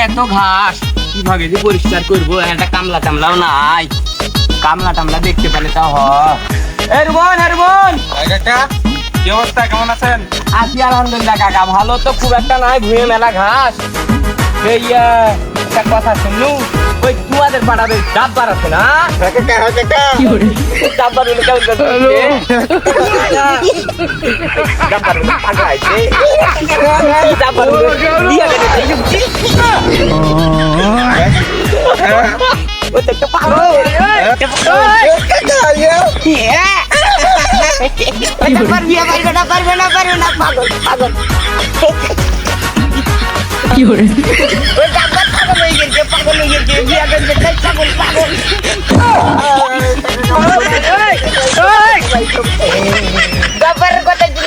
এত ঘাস কিভাবে যে পরিষ্কার করবো, একটা কামলা টামলাও নাই। কামলা টামলা দেখতে পেলে তাও কাকা কি অবস্থা, কেমন আছেন? আছি আলহামদুলিল্লাহ কাকা, ভালো তো খুব একটা নাই, ভুঁয়ে মেলা ঘাস। এই একটা কথা শুনলু, ওই তোমাদের পাড়ার ওই ডাব্বার আছে না, ডাব্বার হলে কেমন কথা হচ্ছে? ডাব্বার হলে টাকা আছে, ডাব্বার হলে দিয়া গেছে, তাই বুঝছি? ওই তো একটা পাগল, একটা পাগল। পাগল পাগল ওই ডাক্তার পাগল হয়ে গেছে, বিয়া করতে চাই, পাগল পাগল। ডাক্তারের কথা কি